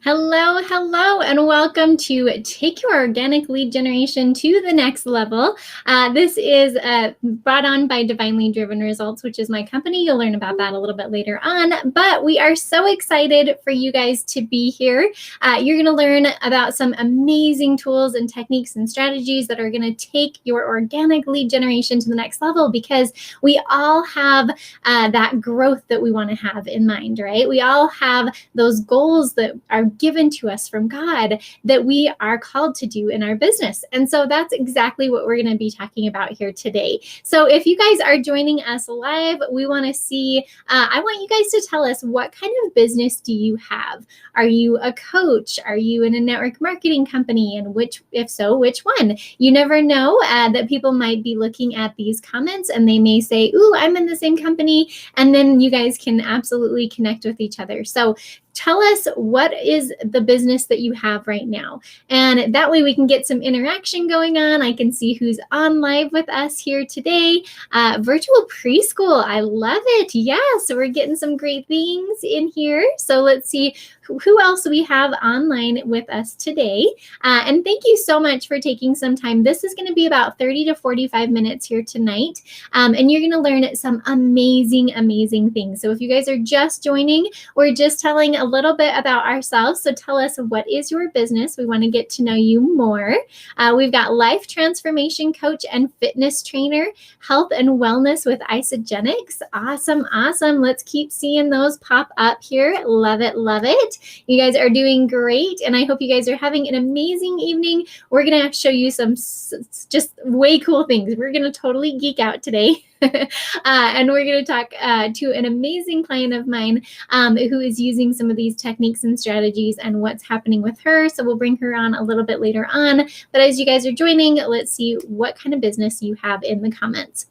Hello, hello, and welcome to Take Your Organic Lead Generation to the Next Level. This is brought on by Divinely Driven Results, which is my company. You'll learn about that a little bit later on, but we are so excited for you guys to be here. You're going to learn about some amazing tools and techniques and strategies that are going to take your organic lead generation to the next level, because we all have that growth that we want to have in mind, right? We all have those goals that are given to us from God that we are called to do in our business. And so that's exactly what we're going to be talking about here today. So if you guys are joining us live, we want to see, I want you guys to tell us, what kind of business do you have? Are you a coach? Are you in a network marketing company? And if so, which one? You never know that people might be looking at these comments and they may say, ooh, I'm in the same company. And then you guys can absolutely connect with each other. So tell us, what is the business that you have right now? And that way we can get some interaction going on. I can see who's on live with us here today. Virtual preschool, I love it. Yes, we're getting some great things in here. So let's see who else we have online with us today. And thank you so much for taking some time. This is going to be about 30 to 45 minutes here tonight. And you're going to learn some amazing, amazing things. So if you guys are just joining, we're just telling a little bit about ourselves. So tell us, what is your business? We want to get to know you more. We've got life transformation coach and fitness trainer, health and wellness with Isogenics. Awesome, awesome. Let's keep seeing those pop up here. Love it, love it. You guys are doing great, and I hope you guys are having an amazing evening. We're going to show you some just way cool things. We're going to totally geek out today. And we're going to talk to an amazing client of mine who is using some of these techniques and strategies and what's happening with her. So we'll bring her on a little bit later on. But as you guys are joining, let's see what kind of business you have in the comments.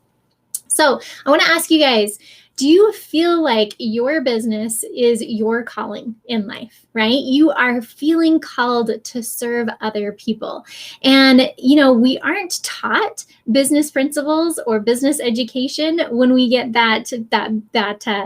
So I want to ask you guys, do you feel like your business is your calling in life, right? You are feeling called to serve other people. And, we aren't taught business principles or business education when we get that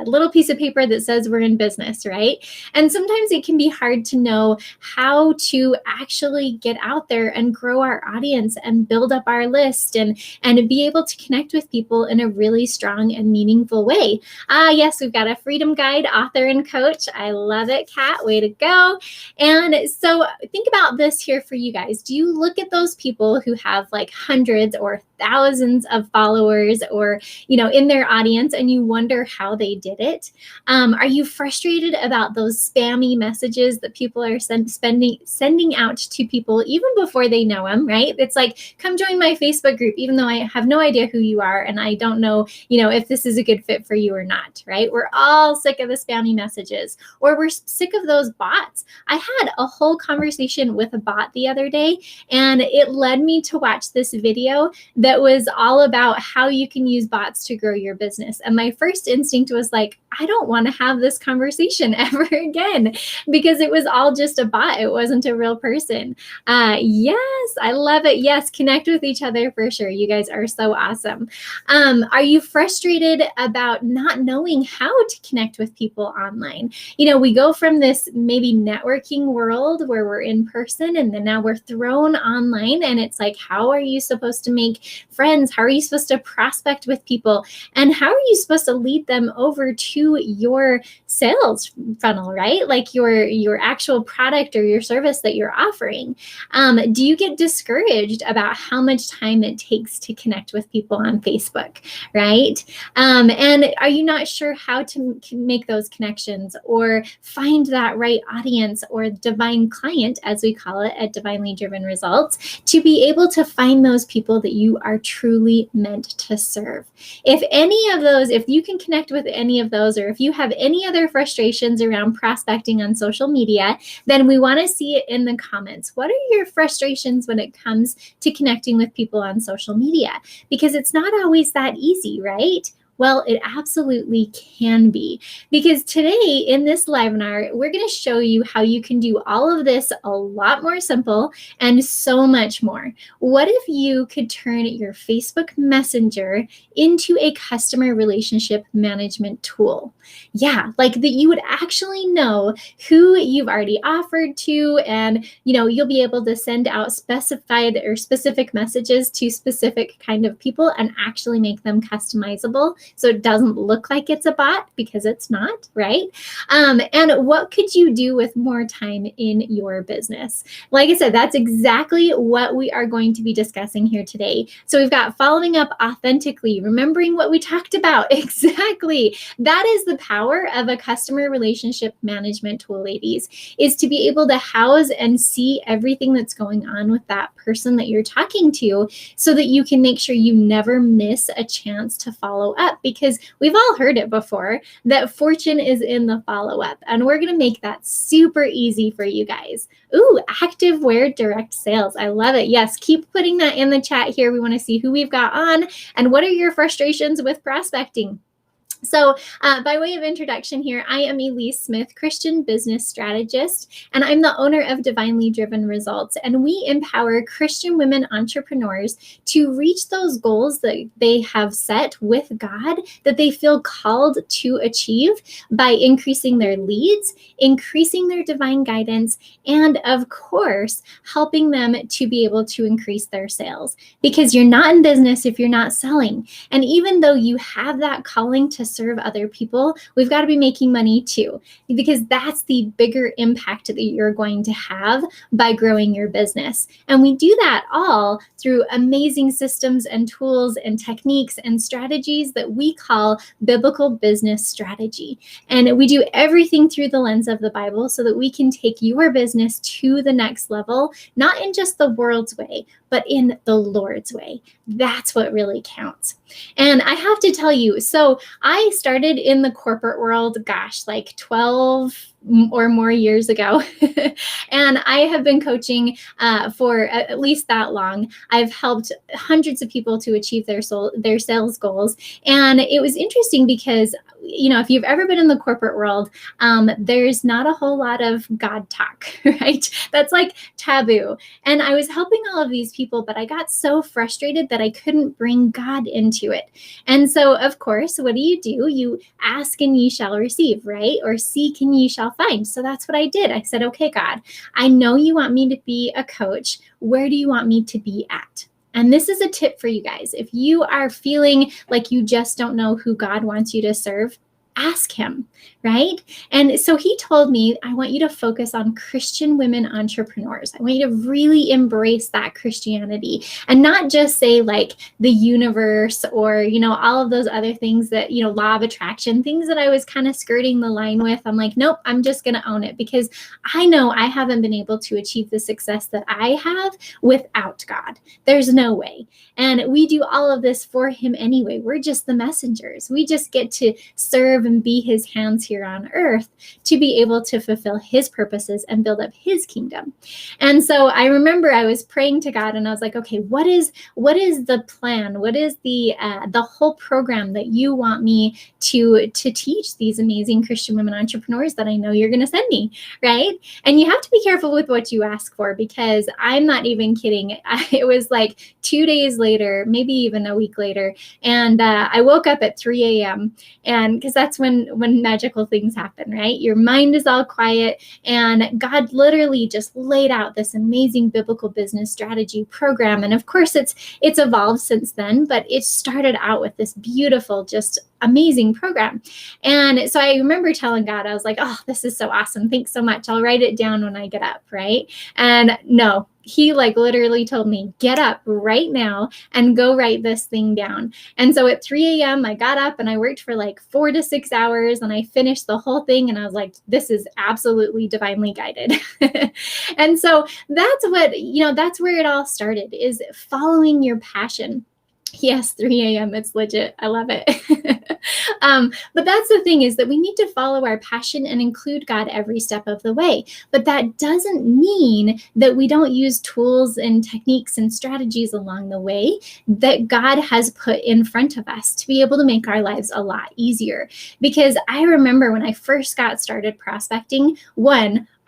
little piece of paper that says we're in business, right? And sometimes it can be hard to know how to actually get out there and grow our audience and build up our list and be able to connect with people in a really strong and meaningful way. Yes, we've got a Freedom Guide author and coach. I love it, Kat. Way to go. And so think about this here for you guys. Do you look at those people who have like hundreds or thousands of followers or, in their audience, and you wonder how they did it? Are you frustrated about those spammy messages that people are sending out to people even before they know them, right? It's like, come join my Facebook group, even though I have no idea who you are and I don't know, if this is a good fit for you or not, right? We're all sick of the spammy messages, or we're sick of those bots. I had a whole conversation with a bot the other day, and it led me to watch this video that was all about how you can use bots to grow your business. And my first instinct was like, I don't want to have this conversation ever again, because it was all just a bot. It wasn't a real person. Yes, I love it. Yes, connect with each other for sure. You guys are so awesome. Are you frustrated about not knowing how to connect with people online? We go from this maybe networking world where we're in person, and then now we're thrown online, and it's like, how are you supposed to make friends? How are you supposed to prospect with people? And how are you supposed to lead them over to your sales funnel, right? Like your actual product or your service that you're offering. Do you get discouraged about how much time it takes to connect with people on Facebook, right? And are you not sure how to make those connections or find that right audience or divine client, as we call it at Divinely Driven Results, to be able to find those people that you are truly meant to serve? If you can connect with any of those, or if you have any other frustrations around prospecting on social media, then we want to see it in the comments. What are your frustrations when it comes to connecting with people on social media? Because it's not always that easy, right? Well, it absolutely can be, because today in this live-anar, we're going to show you how you can do all of this a lot more simple and so much more. What if you could turn your Facebook Messenger into a customer relationship management tool? Yeah, like that you would actually know who you've already offered to, and you'll be able to send out specified or specific messages to specific kind of people and actually make them customizable so it doesn't look like it's a bot, because it's not, right? And what could you do with more time in your business? Like I said, that's exactly what we are going to be discussing here today. So we've got following up authentically, remembering what we talked about. Exactly. That is the power of a customer relationship management tool, ladies, is to be able to house and see everything that's going on with that person that you're talking to, so that you can make sure you never miss a chance to follow up, because we've all heard it before that fortune is in the follow-up, and we're going to make that super easy for you guys. Ooh, activewear direct sales. I love it. Yes, keep putting that in the chat here. We want to see who we've got on and what are your frustrations with prospecting. So by way of introduction here, I am Elise Smith, Christian business strategist, and I'm the owner of Divinely Driven Results. And we empower Christian women entrepreneurs to reach those goals that they have set with God, that they feel called to achieve, by increasing their leads, increasing their divine guidance, and of course, helping them to be able to increase their sales. Because you're not in business if you're not selling. And even though you have that calling to serve other people, we've got to be making money too, because that's the bigger impact that you're going to have by growing your business. And we do that all through amazing systems and tools and techniques and strategies that we call biblical business strategy. And we do everything through the lens of the Bible so that we can take your business to the next level, not in just the world's way, but in the Lord's way. That's what really counts. And I have to tell you, so I started in the corporate world, gosh, like 12 or more years ago. And I have been coaching for at least that long. I've helped hundreds of people to achieve their sales goals. And it was interesting because, if you've ever been in the corporate world, there's not a whole lot of God talk, right? That's like taboo. And I was helping all of these people, but I got so frustrated that I couldn't bring God into it. And so, of course, what do? You ask and ye shall receive, right? Or seek and ye shall find. So that's what I did. I said, okay, God, I know you want me to be a coach. Where do you want me to be at? And this is a tip for you guys. If you are feeling like you just don't know who God wants you to serve, ask him, right? And so he told me, I want you to focus on Christian women entrepreneurs. I want you to really embrace that Christianity and not just say like the universe or, all of those other things that, law of attraction, things that I was kind of skirting the line with. I'm like, nope, I'm just going to own it, because I know I haven't been able to achieve the success that I have without God. There's no way. And we do all of this for him anyway. We're just the messengers. We just get to serve and be his hands here on earth to be able to fulfill his purposes and build up his kingdom. And so I remember I was praying to God and I was like, okay, what is the plan? What is the whole program that you want me to teach these amazing Christian women entrepreneurs that I know you're going to send me, right? And you have to be careful with what you ask for, because I'm not even kidding. It was like 2 days later, maybe even a week later, and I woke up at 3 a.m. and because that's when magical things happen, right? Your mind is all quiet, and God literally just laid out this amazing biblical business strategy program. And of course, it's evolved since then, but it started out with this beautiful, just amazing program. And so I remember telling God, I was like, oh, this is so awesome. Thanks so much. I'll write it down when I get up, right? And no, he like literally told me, get up right now and go write this thing down. And so at 3 a.m. I got up and I worked for like 4 to 6 hours and I finished the whole thing. And I was like, this is absolutely divinely guided. And so that's what, that's where it all started, is following your passion. Yes, 3 a.m. It's legit. I love it. But that's the thing, is that we need to follow our passion and include God every step of the way. But that doesn't mean that we don't use tools and techniques and strategies along the way that God has put in front of us to be able to make our lives a lot easier. Because I remember when I first got started prospecting,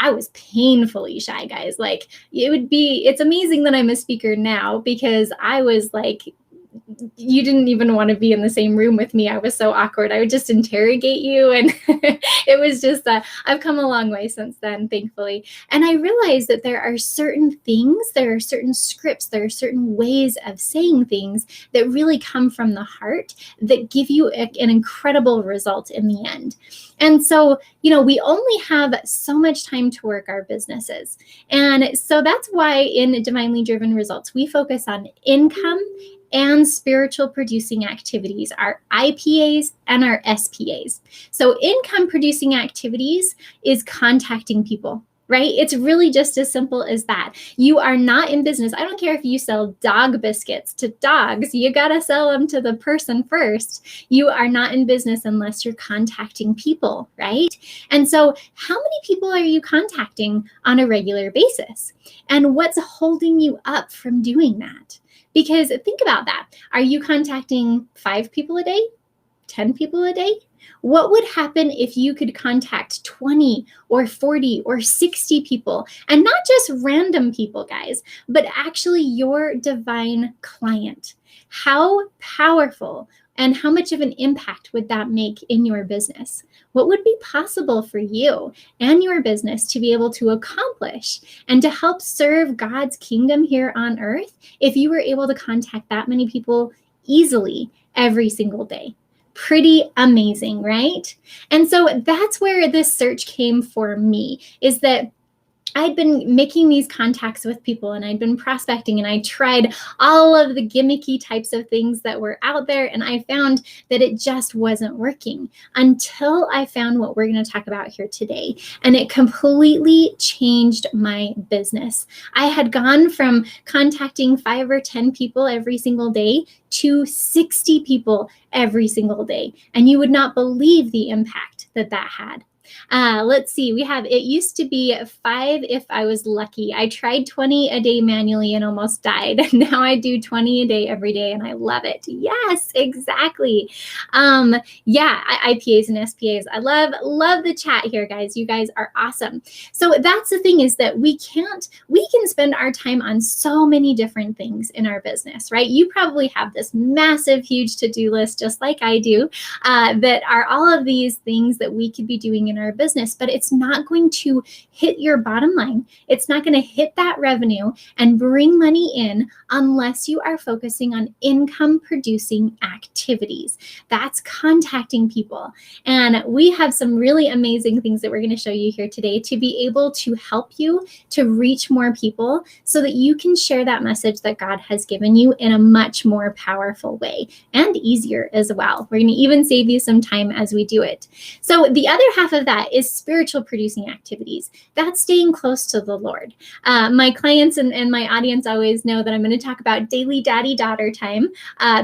I was painfully shy, guys. Like, it's amazing that I'm a speaker now, because I was like, you didn't even want to be in the same room with me. I was so awkward. I would just interrogate you. And it was just I've come a long way since then, thankfully. And I realized that there are certain things, there are certain scripts, there are certain ways of saying things that really come from the heart that give you an incredible result in the end. And so, we only have so much time to work our businesses. And so that's why in Divinely Driven Results, we focus on income and spiritual producing activities, our IPAs and our SPAs. So income producing activities is contacting people, right? It's really just as simple as that. You are not in business. I don't care if you sell dog biscuits to dogs. You got to sell them to the person first. You are not in business unless you're contacting people, right? And so how many people are you contacting on a regular basis? And what's holding you up from doing that? Because think about that. Are you contacting 5 people a day? 10 people a day? What would happen if you could contact 20 or 40 or 60 people, and not just random people, guys, but actually your divine client? How powerful and how much of an impact would that make in your business? What would be possible for you and your business to be able to accomplish and to help serve God's kingdom here on earth if you were able to contact that many people easily every single day? Pretty amazing, right? And so that's where this search came for me, is that I'd been making these contacts with people, and I'd been prospecting, and I tried all of the gimmicky types of things that were out there, and I found that it just wasn't working until I found what we're going to talk about here today. And it completely changed my business. I had gone from contacting 5 or 10 people every single day to 60 people every single day. And you would not believe the impact that had. Let's see, it used to be 5 if I was lucky. I tried 20 a day manually and almost died. Now I do 20 a day every day, and I love it. Yes, exactly. IPAs and SPAs. I love the chat here, guys. You guys are awesome. So that's the thing, is that we can spend our time on so many different things in our business, right? You probably have this massive, huge to-do list, just like I do, that are all of these things that we could be doing in our business, but it's not going to hit your bottom line. It's not going to hit that revenue and bring money in unless you are focusing on income producing activities. That's contacting people. And we have some really amazing things that we're going to show you here today to be able to help you to reach more people so that you can share that message that God has given you in a much more powerful way and easier as well. We're going to even save you some time as we do it. So the other half of that is spiritual producing activities. That's staying close to the Lord. My clients and my audience always know that I'm going to talk about daily daddy-daughter time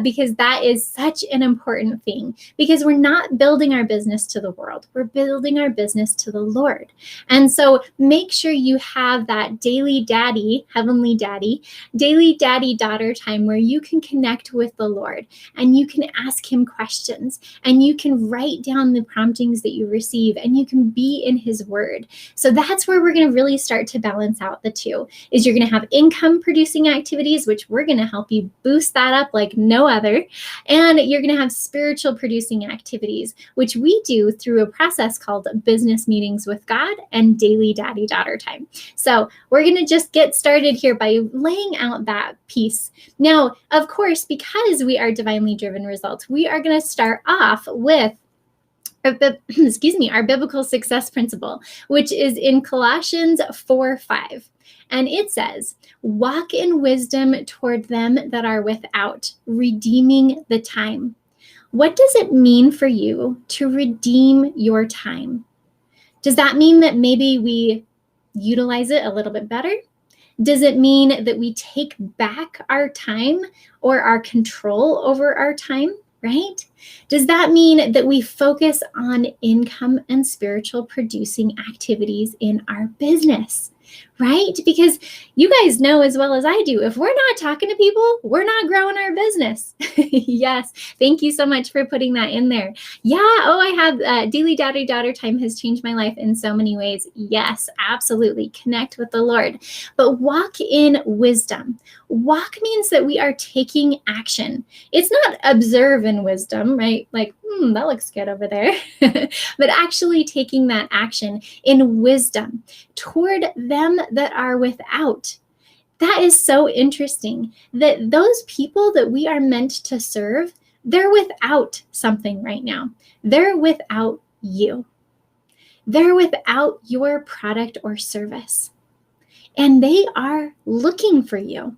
because that is such an important thing, because we're not building our business to the world. We're building our business to the Lord. And so make sure you have that daily daddy, heavenly daddy, daily daddy-daughter time where you can connect with the Lord and you can ask him questions and you can write down the promptings that you receive and you can be in his word. So that's where we're going to really start to balance out the two, is you're going to have income producing activities, which we're going to help you boost that up like no other. And you're going to have spiritual producing activities, which we do through a process called business meetings with God and daily daddy-daughter time. So we're going to just get started here by laying out that piece. Now, of course, because we are divinely driven results, we are going to start off with our biblical success principle, which is in Colossians 4:5. And it says, walk in wisdom toward them that are without, redeeming the time. What does it mean for you to redeem your time? Does that mean that maybe we utilize it a little bit better? Does it mean that we take back our time or our control over our time? right? Does that mean that we focus on income and spiritual producing activities in our business? Right? Because you guys know as well as I do, if we're not talking to people, we're not growing our business. Yes. Thank you so much for putting that in there. Yeah. Oh, I have daily daughter time has changed my life in so many ways. Yes, absolutely. Connect with the Lord, but walk in wisdom. Walk means that we are taking action. It's not observe in wisdom, right? Like, that looks good over there, but actually taking that action in wisdom toward them that are without. That is so interesting that those people that we are meant to serve, they're without something right now. They're without you. They're without your product or service. And they are looking for you.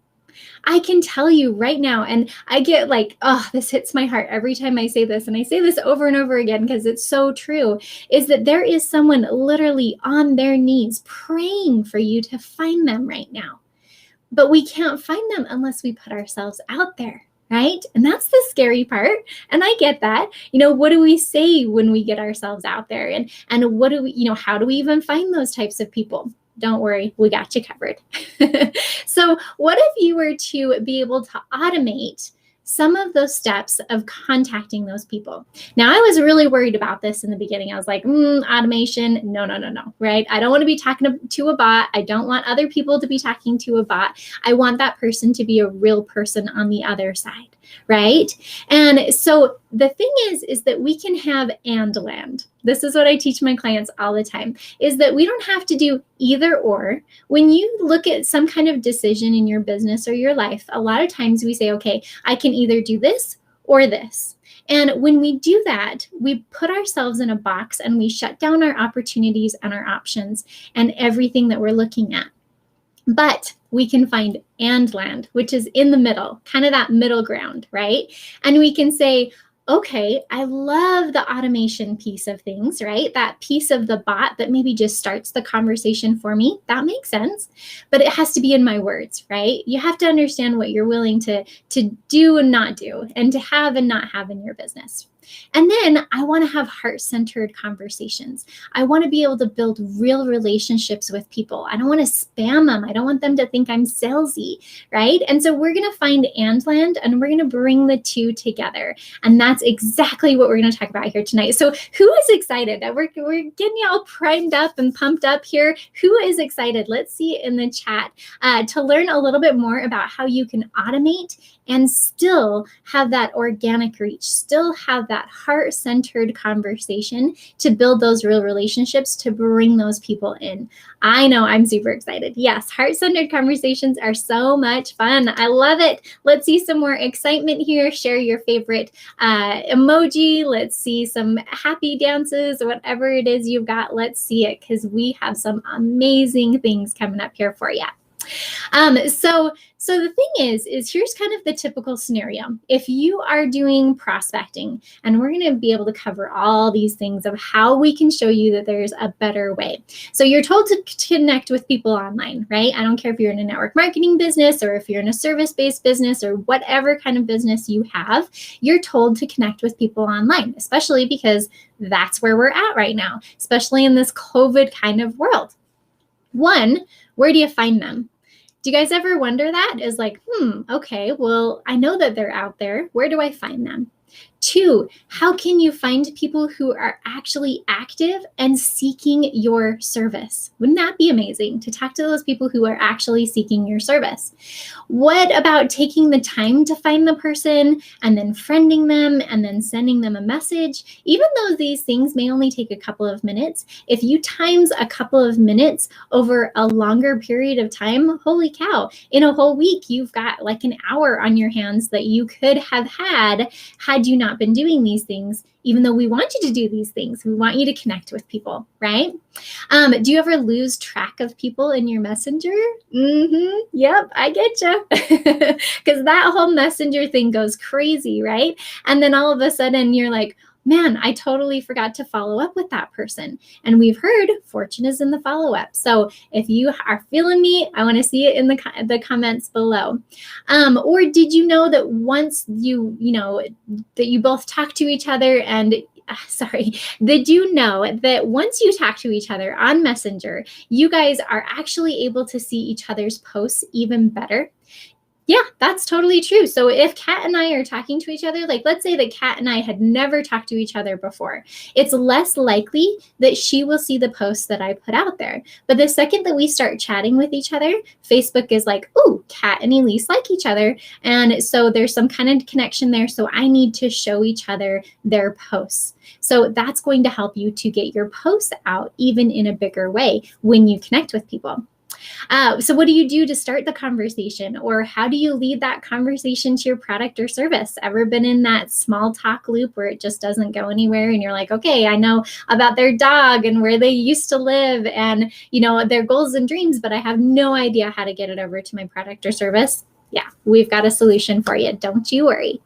I can tell you right now, and I get like, oh, this hits my heart every time I say this, and I say this over and over again because it's so true, is that there is someone literally on their knees praying for you to find them right now. But we can't find them unless we put ourselves out there, right? And that's the scary part. And I get that. What do we say when we get ourselves out there? And what do we, how do we even find those types of people? Don't worry, we got you covered. So what if you were to be able to automate some of those steps of contacting those people? Now, I was really worried about this in the beginning. I was like, automation, no, right? I don't want to be talking to a bot. I don't want other people to be talking to a bot. I want that person to be a real person on the other side, right? And so the thing is that we can have and land. This is what I teach my clients all the time, is that we don't have to do either or. When you look at some kind of decision in your business or your life, a lot of times we say, okay, I can either do this or this. And when we do that, we put ourselves in a box and we shut down our opportunities and our options and everything that we're looking at. But we can find and land, which is in the middle, kind of that middle ground, right? And we can say, okay, I love the automation piece of things, right? That piece of the bot that maybe just starts the conversation for me. That makes sense, but it has to be in my words, right? You have to understand what you're willing to do and not do, and to have and not have in your business. And then I want to have heart-centered conversations. I want to be able to build real relationships with people. I don't want to spam them. I don't want them to think I'm salesy, right? And so we're going to find and land, and we're going to bring the two together. And that's exactly what we're going to talk about here tonight. So who is excited? We're getting you all primed up and pumped up here. Who is excited? Let's see in the chat to learn a little bit more about how you can automate and still have that organic reach, still have that heart-centered conversation to build those real relationships, to bring those people in. I know I'm super excited. Yes, heart-centered conversations are so much fun. I love it. Let's see some more excitement here. Share your favorite emoji. Let's see some happy dances, whatever it is you've got. Let's see it, because we have some amazing things coming up here for you. So the thing is here's kind of the typical scenario. If you are doing prospecting, and we're going to be able to cover all these things of how we can show you that there's a better way. So you're told to connect with people online, right? I don't care if you're in a network marketing business or if you're in a service-based business or whatever kind of business you have, you're told to connect with people online, especially because that's where we're at right now, especially in this COVID kind of world. One, where do you find them? Do you guys ever wonder that? Is like, okay, well, I know that they're out there. Where do I find them? Two, how can you find people who are actually active and seeking your service? Wouldn't that be amazing to talk to those people who are actually seeking your service? What about taking the time to find the person and then friending them and then sending them a message? Even though these things may only take a couple of minutes, if you times a couple of minutes over a longer period of time, holy cow, in a whole week, you've got like an hour on your hands that you could have had you not been doing these things, even though we want you to do these things. We want you to connect with people, right? Do you ever lose track of people in your messenger? Yep, I get you. Because that whole messenger thing goes crazy, right? And then all of a sudden you're like, man, I totally forgot to follow up with that person. And we've heard fortune is in the follow-up. So if you are feeling me, I want to see it in the comments below. Or did you know that once that you both talk to each other and did you know that once you talk to each other on Messenger, you guys are actually able to see each other's posts even better? Yeah, that's totally true. So if Kat and I are talking to each other, like let's say that Kat and I had never talked to each other before, it's less likely that she will see the posts that I put out there. But the second that we start chatting with each other, Facebook is like, oh, Kat and Elise like each other. And so there's some kind of connection there. So I need to show each other their posts. So that's going to help you to get your posts out even in a bigger way when you connect with people. So what do you do to start the conversation, or how do you lead that conversation to your product or service? Ever been in that small talk loop where it just doesn't go anywhere and you're like, okay, I know about their dog and where they used to live and, their goals and dreams, but I have no idea how to get it over to my product or service? Yeah, we've got a solution for you. Don't you worry.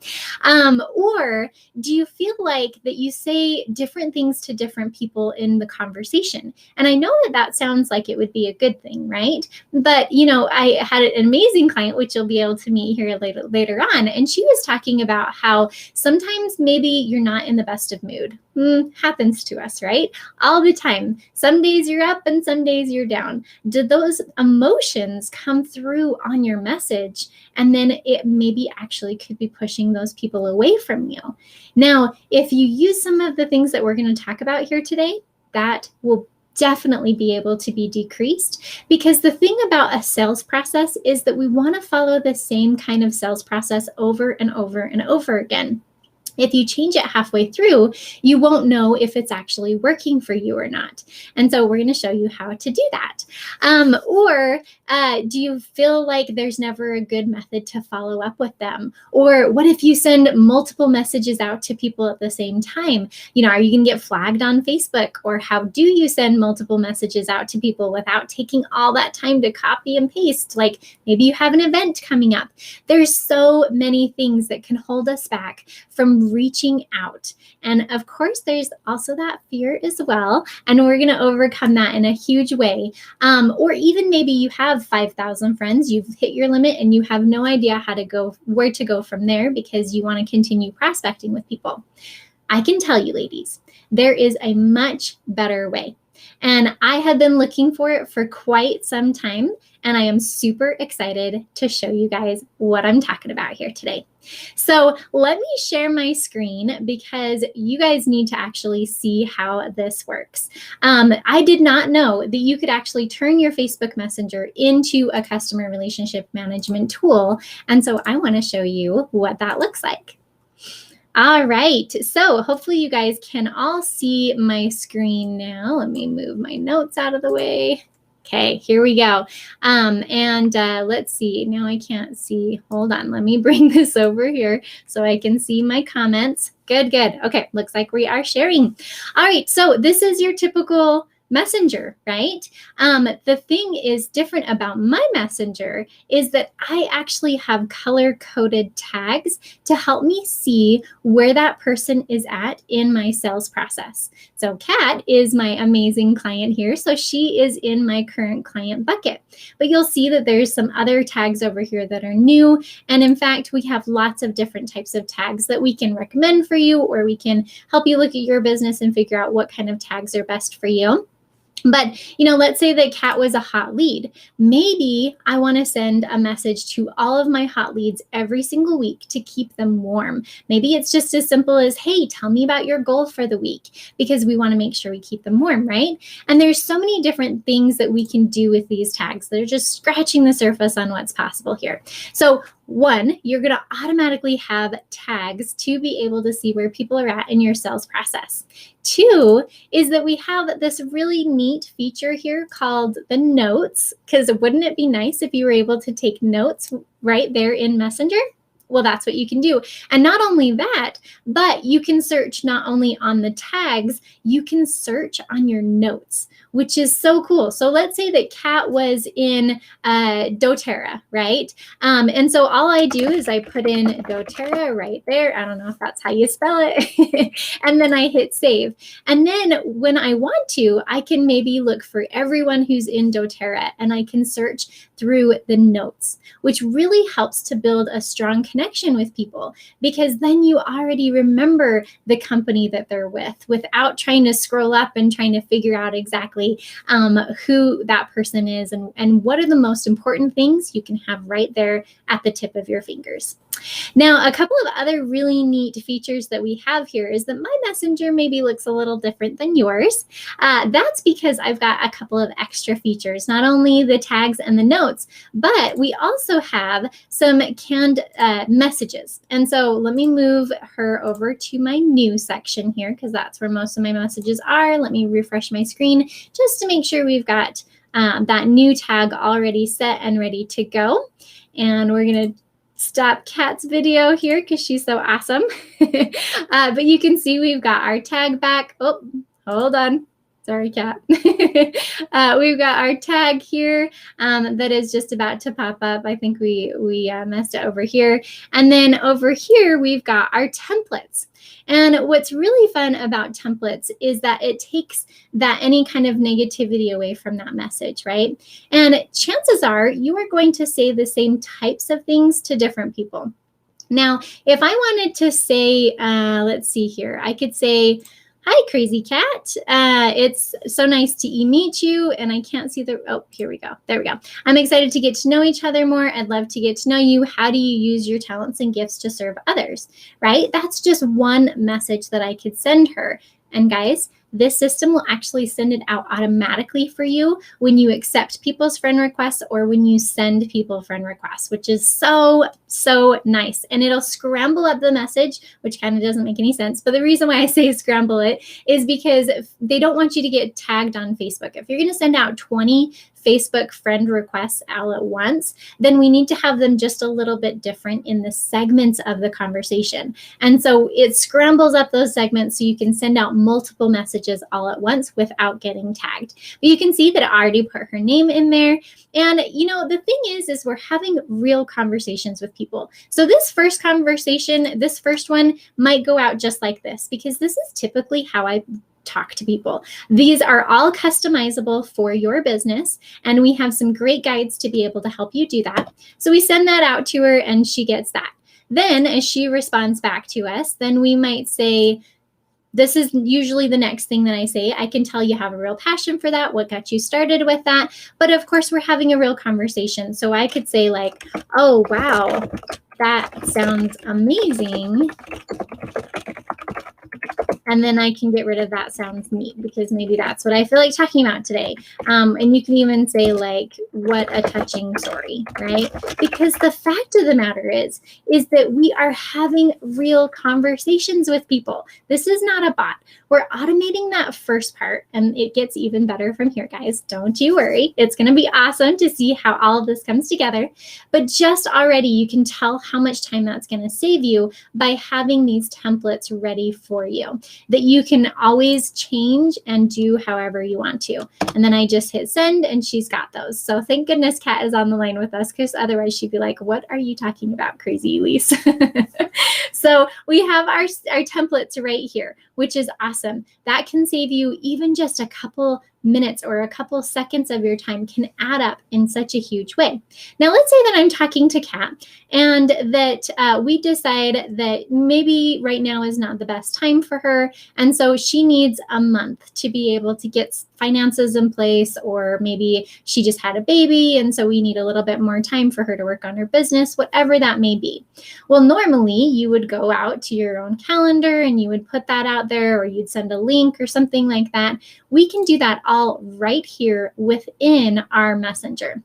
Or do you feel like that you say different things to different people in the conversation? And I know that sounds like it would be a good thing, right? But, I had an amazing client, which you'll be able to meet here later on. And she was talking about how sometimes maybe you're not in the best of mood. Happens to us, right? All the time. Some days you're up and some days you're down. Did those emotions come through on your message? And then it maybe actually could be pushing those people away from you. Now, if you use some of the things that we're going to talk about here today, that will definitely be able to be decreased, because the thing about a sales process is that we want to follow the same kind of sales process over and over and over again. If you change it halfway through, you won't know if it's actually working for you or not. And so we're going to show you how to do that. Or do you feel like there's never a good method to follow up with them? Or what if you send multiple messages out to people at the same time? Are you going to get flagged on Facebook? Or how do you send multiple messages out to people without taking all that time to copy and paste? Like maybe you have an event coming up. There's so many things that can hold us back from reaching out. And of course, there's also that fear as well. And we're going to overcome that in a huge way. Or even maybe you have 5,000 friends, you've hit your limit and you have no idea where to go from there because you want to continue prospecting with people. I can tell you, ladies, there is a much better way. And I have been looking for it for quite some time. And I am super excited to show you guys what I'm talking about here today. So let me share my screen because you guys need to actually see how this works. I did not know that you could actually turn your Facebook Messenger into a customer relationship management tool. And so I want to show you what that looks like. All right, so hopefully you guys can all see my screen now. Let me move my notes out of the way. Okay, here we go. Let's see, now I can't see. Hold on, let me bring this over here so I can see my comments. Good. Okay, looks like we are sharing. All right, so this is your typical Messenger, right? The thing is different about my Messenger is that I actually have color-coded tags to help me see where that person is at in my sales process. So Kat is my amazing client here. So she is in my current client bucket. But you'll see that there's some other tags over here that are new. And in fact, we have lots of different types of tags that we can recommend for you, or we can help you look at your business and figure out what kind of tags are best for you. But, let's say that Kat was a hot lead. Maybe I want to send a message to all of my hot leads every single week to keep them warm. Maybe it's just as simple as, hey, tell me about your goal for the week, because we want to make sure we keep them warm, right? And there's so many different things that we can do with these tags. They're just scratching the surface on what's possible here. So one, you're going to automatically have tags to be able to see where people are at in your sales process. Two is that we have this really neat feature here called the notes, because wouldn't it be nice if you were able to take notes right there in Messenger? Well, that's what you can do. And not only that, but you can search not only on the tags, you can search on your notes, which is so cool. So let's say that Kat was in doTERRA, right? And so all I do is I put in doTERRA right there. I don't know if that's how you spell it. And then I hit save. And then when I want to, I can maybe look for everyone who's in doTERRA, and I can search through the notes, which really helps to build a strong connection with people, because then you already remember the company that they're with without trying to scroll up and trying to figure out exactly who that person is and what are the most important things you can have right there at the tip of your fingers. Now, a couple of other really neat features that we have here is that my messenger maybe looks a little different than yours. That's because I've got a couple of extra features, not only the tags and the notes, but we also have some canned messages. And so let me move her over to my new section here, because that's where most of my messages are. Let me refresh my screen just to make sure we've got that new tag already set and ready to go. And we're going to stop Kat's video here because she's so awesome. But you can see we've got our tag back. Oh, hold on. Sorry, Kat. We've got our tag here that is just about to pop up. I think we messed it over here. And then over here, we've got our templates. And what's really fun about templates is that it takes that any kind of negativity away from that message, right? And chances are you are going to say the same types of things to different people. Now, if I wanted to say, let's see here, I could say, "Hi, Crazy Cat. It's so nice to meet you." And I can't see the, oh, here we go. There we go. "I'm excited to get to know each other more. I'd love to get to know you. How do you use your talents and gifts to serve others?" Right? That's just one message that I could send her. And guys, this system will actually send it out automatically for you when you accept people's friend requests or when you send people friend requests, which is so, so nice. And it'll scramble up the message, which kind of doesn't make any sense. But the reason why I say scramble it is because they don't want you to get tagged on Facebook. If you're going to send out 20 Facebook friend requests all at once, then we need to have them just a little bit different in the segments of the conversation. And so it scrambles up those segments so you can send out multiple messages all at once without getting tagged. But you can see that I already put her name in there. And you know, the thing is we're having real conversations with people. So this first conversation, this first one might go out just like this, because this is typically how I talk to people. These are all customizable for your business, and we have some great guides to be able to help you do that. So we send that out to her and she gets that. Then as she responds back to us, then we might say, this is usually the next thing that I say. "I can tell you have a real passion for that. What got you started with that?" But of course, we're having a real conversation. So I could say like, "Oh, wow, that sounds amazing." And then I can get rid of "that sounds neat," because maybe that's what I feel like talking about today. And you can even say like, "what a touching story," right? Because the fact of the matter is that we are having real conversations with people. This is not a bot. We're automating that first part, and it gets even better from here, guys. Don't you worry. It's going to be awesome to see how all of this comes together. But just already you can tell how much time that's going to save you by having these templates ready for you that you can always change and do however you want to. And then I just hit send and she's got those. So thank goodness Kat is on the line with us, because otherwise she'd be like, "What are you talking about, crazy Elise?" So we have our templates right here, which is awesome. That can save you even just a couple minutes or a couple seconds of your time, can add up in such a huge way. Now, let's say that I'm talking to Kat and that we decide that maybe right now is not the best time for her. And so she needs a month to be able to get finances in place, or maybe she just had a baby. And so we need a little bit more time for her to work on her business, whatever that may be. Well, normally you would go out to your own calendar and you would put that out there, or you'd send a link or something like that. We can do that all right here within our messenger.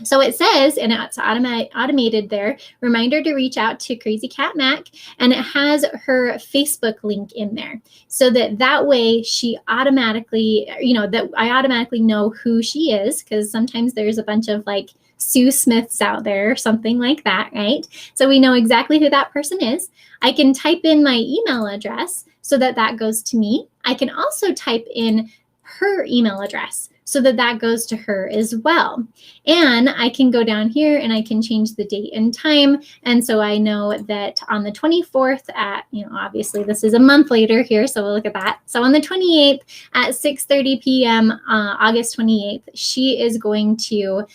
So it says, and it's automated there, "reminder to reach out to Crazy Cat Mac," and it has her Facebook link in there, so that way she automatically, that I automatically know who she is, because sometimes there's a bunch of like Sue Smiths out there or something like that, right? So we know exactly who that person is. I can type in my email address so that that goes to me. I can also type in her email address so that that goes to her as well. And I can go down here and I can change the date and time. And so I know that on the 24th at, obviously this is a month later here, so we'll look at that. So on the 28th at 6:30 p.m., August 28th, she is going to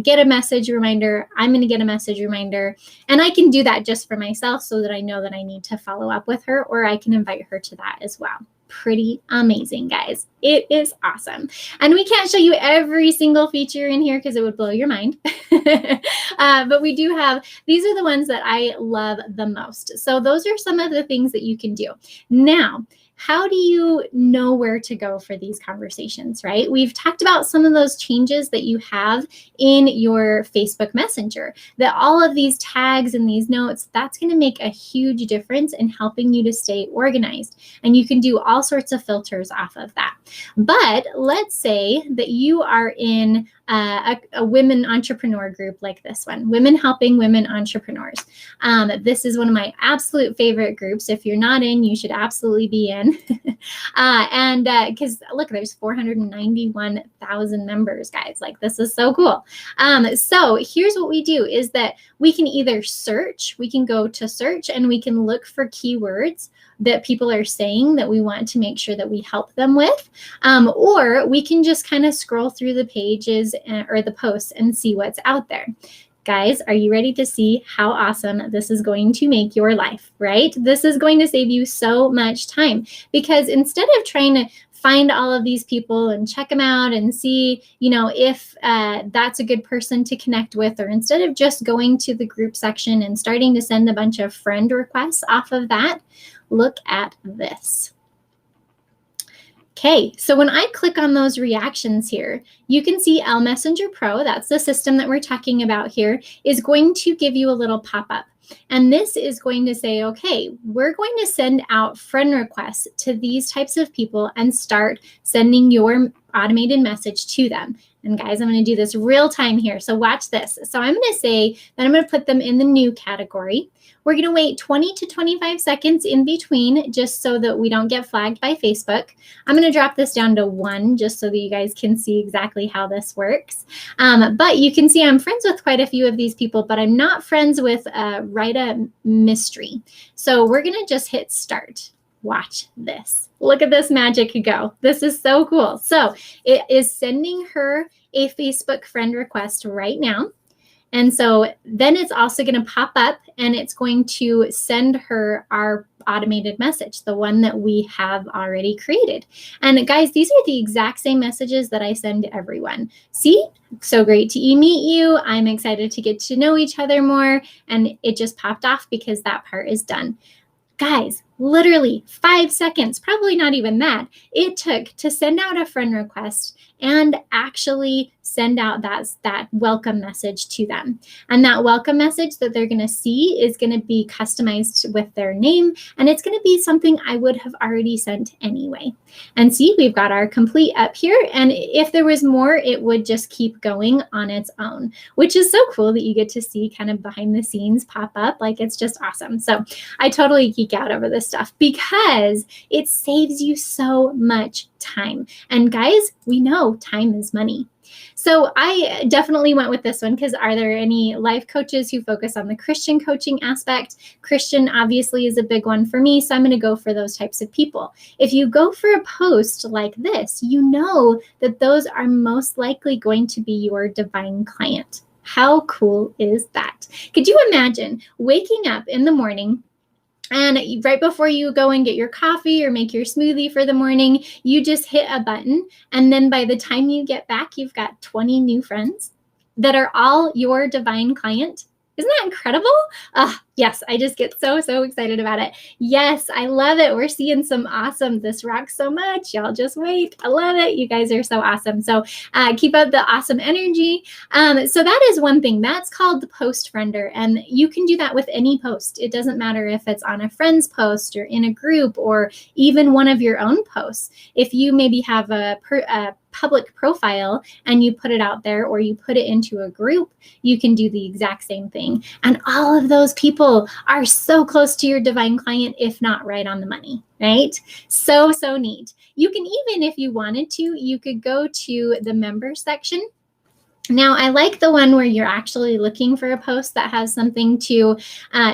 get a message reminder. I'm going to get a message reminder. And I can do that just for myself so that I know that I need to follow up with her, or I can invite her to that as well. Pretty amazing, guys. It is awesome. And we can't show you every single feature in here because it would blow your mind. But we do have, these are the ones that I love the most. So those are some of the things that you can do. Now, how do you know where to go for these conversations, right? We've talked about some of those changes that you have in your Facebook Messenger, that all of these tags and these notes, that's going to make a huge difference in helping you to stay organized. And you can do all sorts of filters off of that. But let's say that you are in a women entrepreneur group like this one, Women Helping Women Entrepreneurs. This is one of my absolute favorite groups. If you're not in, you should absolutely be in. And because look, there's 491,000 members, guys. Like, this is so cool. So here's what we do is that we can either search, we can go to search and we can look for keywords that people are saying that we want to make sure that we help them with, or we can just kind of scroll through the pages or the posts and see what's out there. Guys, are you ready to see how awesome this is going to make your life, right? This is going to save you so much time, because instead of trying to find all of these people and check them out and see, if that's a good person to connect with, or instead of just going to the group section and starting to send a bunch of friend requests off of that, look at this. Okay, so when I click on those reactions here, you can see L Messenger Pro, that's the system that we're talking about here, is going to give you a little pop-up. And this is going to say, okay, we're going to send out friend requests to these types of people and start sending your automated message to them. And guys, I'm going to do this real time here. So watch this. So I'm going to say that I'm going to put them in the new category. We're going to wait 20 to 25 seconds in between just so that we don't get flagged by Facebook. I'm going to drop this down to 1 just so that you guys can see exactly how this works. But you can see I'm friends with quite a few of these people, but I'm not friends with Rita Mystery. So we're going to just hit start. Watch this. Look at this magic go. This is so cool. So it is sending her a Facebook friend request right now. And so then it's also going to pop up and it's going to send her our automated message, the one that we have already created. And guys, these are the exact same messages that I send to everyone. See? So great to meet you. I'm excited to get to know each other more. And it just popped off because that part is done. Guys, literally 5 seconds, probably not even that, it took to send out a friend request and actually send out that welcome message to them. And that welcome message that they're going to see is going to be customized with their name, and it's going to be something I would have already sent anyway. And see, we've got our complete up here, and if there was more, it would just keep going on its own, which is so cool that you get to see kind of behind the scenes pop up. Like, it's just awesome. So I totally geek out over this stuff because it saves you so much time. And guys, we know time is money. So I definitely went with this one because are there any life coaches who focus on the Christian coaching aspect? Christian obviously is a big one for me, so I'm going to go for those types of people. If you go for a post like this, you know that those are most likely going to be your divine client. How cool is that? Could you imagine waking up in the morning and right before you go and get your coffee or make your smoothie for the morning, you just hit a button. And then by the time you get back, you've got 20 new friends that are all your divine client. Isn't that incredible? Yes, I just get so excited about it. Yes, I love it. We're seeing some awesome. This rocks so much. Y'all just wait. I love it. You guys are so awesome. So keep up the awesome energy. So that is one thing. That's called the post friender. And you can do that with any post. It doesn't matter if it's on a friend's post or in a group or even one of your own posts. If you maybe have a public profile and you put it out there or you put it into a group, you can do the exact same thing. And all of those people are so close to your divine client, if not right on the money, right? So neat. You can even, if you wanted to, you could go to the members section. Now, I like the one where you're actually looking for a post that has something to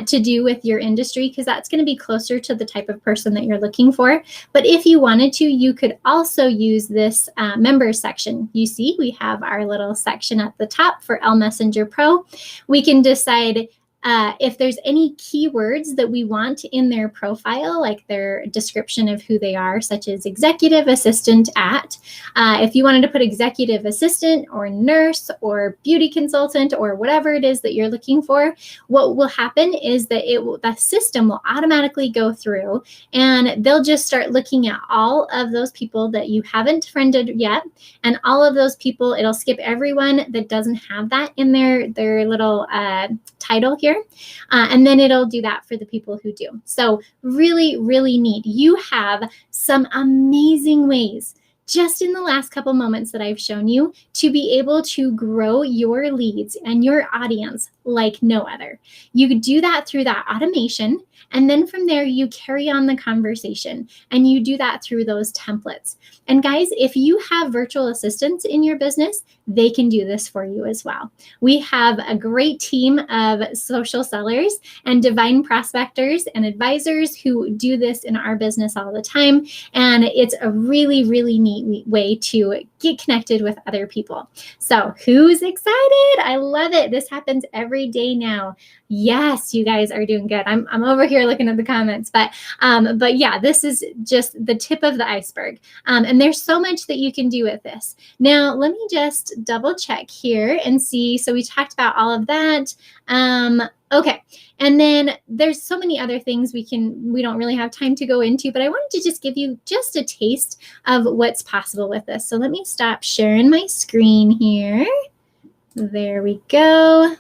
do with your industry, because that's going to be closer to the type of person that you're looking for. But if you wanted to, you could also use this members section. You see, we have our little section at the top for L Messenger Pro. We can decide if there's any keywords that we want in their profile, like their description of who they are, such as executive assistant at. If you wanted to put executive assistant or nurse or beauty consultant or whatever it is that you're looking for, what will happen is that the system will automatically go through and they'll just start looking at all of those people that you haven't friended yet, and all of those people, it'll skip everyone that doesn't have that in their little title here. And then it'll do that for the people who do. So really, really neat. You have some amazing ways just in the last couple moments that I've shown you to be able to grow your leads and your audience like no other. You could do that through that automation. And then from there, you carry on the conversation and you do that through those templates. And guys, if you have virtual assistants in your business, they can do this for you as well. We have a great team of social sellers and divine prospectors and advisors who do this in our business all the time. And it's a really, really neat way to get connected with other people. So who's excited? I love it. This happens every day now. Yes, you guys are doing good. I'm over here looking at the comments, but yeah, this is just the tip of the iceberg. And there's so much that you can do with this. Now, let me just double check here and see. So we talked about all of that. Okay. And then there's so many other things we don't really have time to go into, but I wanted to just give you just a taste of what's possible with this. So let me stop sharing my screen here. There we go.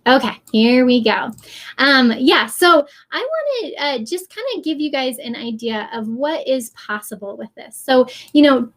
Okay, here we go. Yeah, so I want to just kind of give you guys an idea of what is possible with this. So,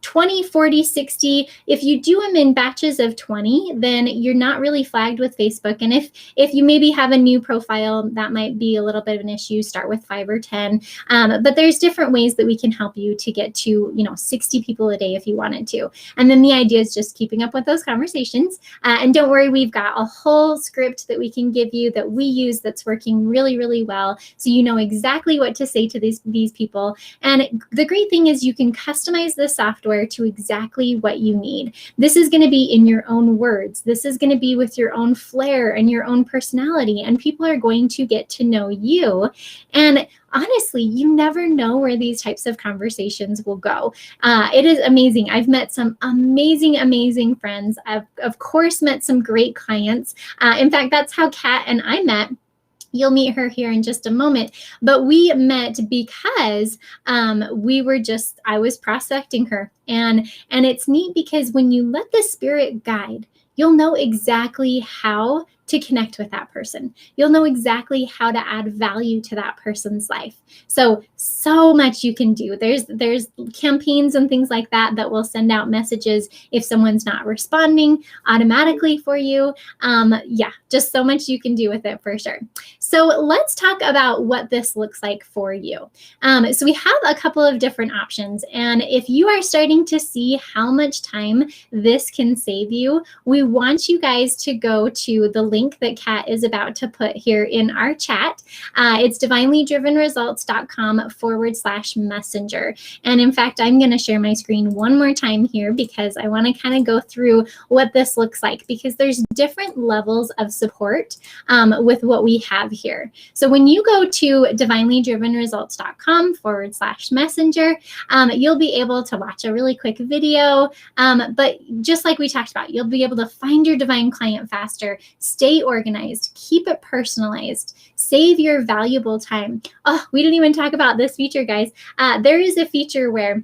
20, 40, 60, if you do them in batches of 20, then you're not really flagged with Facebook. And if you maybe have a new profile, that might be a little bit of an issue. Start with 5 or 10. But there's different ways that we can help you to get to, 60 people a day if you wanted to. And then the idea is just keeping up with those conversations. And don't worry, we've got a whole script that we can give you that we use that's working really, really well. So you know exactly what to say to these people. And the great thing is you can customize the software to exactly what you need. This is going to be in your own words. This is going to be with your own flair and your own personality. And people are going to get to know you. And honestly, you never know where these types of conversations will go. It is amazing. I've met some amazing, amazing friends. I've, of course, met some great clients. In fact, that's how Kat and I met. You'll meet her here in just a moment. But we met because I was prospecting her. And it's neat because when you let the spirit guide, you'll know exactly how to connect with that person. You'll know exactly how to add value to that person's life. So much you can do. There's campaigns and things like that will send out messages if someone's not responding automatically for you. Yeah, just so much you can do with it for sure. So let's talk about what this looks like for you. So we have a couple of different options. And if you are starting to see how much time this can save you, we want you guys to go to the link that Kat is about to put here in our chat. It's divinelydrivenresults.com/messenger. And in fact, I'm going to share my screen one more time here because I want to kind of go through what this looks like, because there's different levels of support with what we have here. So when you go to divinelydrivenresults.com/messenger, you'll be able to watch a really quick video. But just like we talked about, you'll be able to find your divine client faster, stay stay organized, keep it personalized, save your valuable time. Oh, we didn't even talk about this feature, guys. There is a feature where,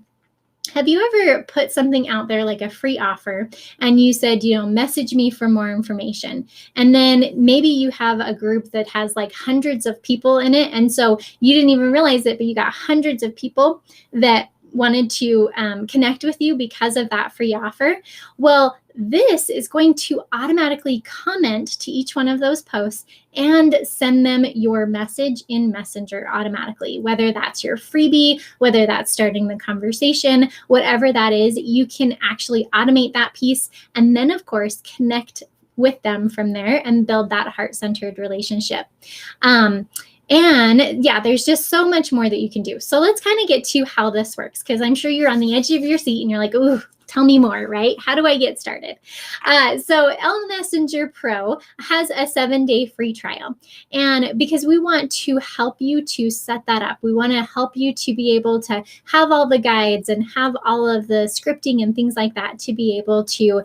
have you ever put something out there like a free offer and you said, message me for more information? And then maybe you have a group that has like hundreds of people in it. And so you didn't even realize it, but you got hundreds of people that wanted to connect with you because of that free offer. Well, this is going to automatically comment to each one of those posts and send them your message in Messenger automatically, whether that's your freebie, whether that's starting the conversation, whatever that is, you can actually automate that piece and then, of course, connect with them from there and build that heart-centered relationship. And yeah, there's just so much more that you can do. So let's kind of get to how this works, because I'm sure you're on the edge of your seat and you're like, ooh, tell me more, right? How do I get started? So L Messenger Pro has a 7-day free trial. And because we want to help you to set that up, we want to help you to be able to have all the guides and have all of the scripting and things like that to be able to,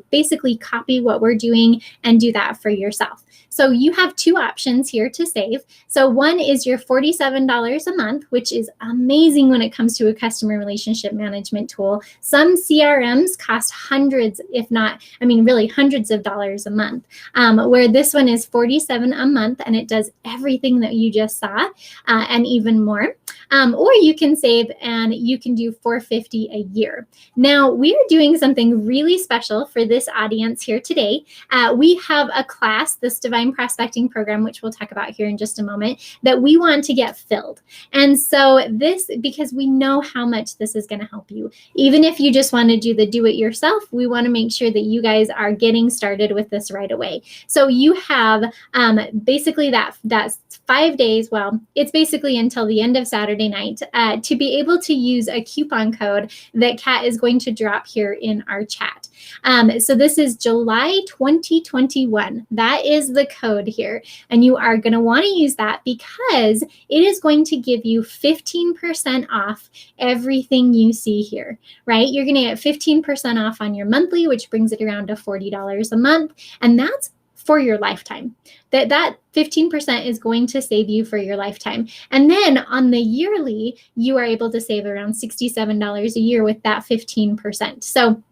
basically copy what we're doing and do that for yourself. So you have two options here to save. So one is your $47 a month, which is amazing when it comes to a customer relationship management tool. Some CRMs cost hundreds, if not, really hundreds of dollars a month, where this one is $47 a month and it does everything that you just saw and even more. Or you can save and you can do $450 a year. Now, we are doing something really special for this audience here today. We have a class, this Divine Prospecting program, which we'll talk about here in just a moment, that we want to get filled. And so this, because we know how much this is going to help you. Even if you just want to do the do-it-yourself, we want to make sure that you guys are getting started with this right away. So you have basically that's 5 days. Well, it's basically until the end of Saturday night to be able to use a coupon code that Kat is going to drop here in our chat. So this is July 2021. That is the code here. And you are going to want to use that because it is going to give you 15% off everything you see here, right? You're going to get 15% off on your monthly, which brings it around to $40 a month. And that's for your lifetime. That 15% is going to save you for your lifetime. And then on the yearly, you are able to save around $67 a year with that 15%. So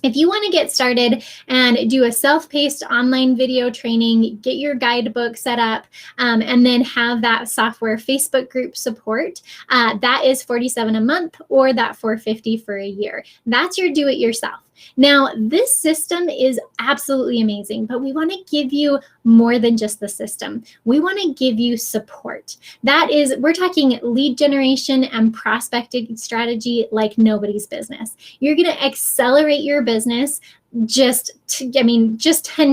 if you want to get started and do a self-paced online video training, get your guidebook set up, and then have that software Facebook group support, that is $47 a month or that $450 for a year. That's your do-it-yourself. Now, this system is absolutely amazing, but we want to give you more than just the system. We want to give you support. That is, we're talking lead generation and prospecting strategy like nobody's business. You're going to accelerate your business just 10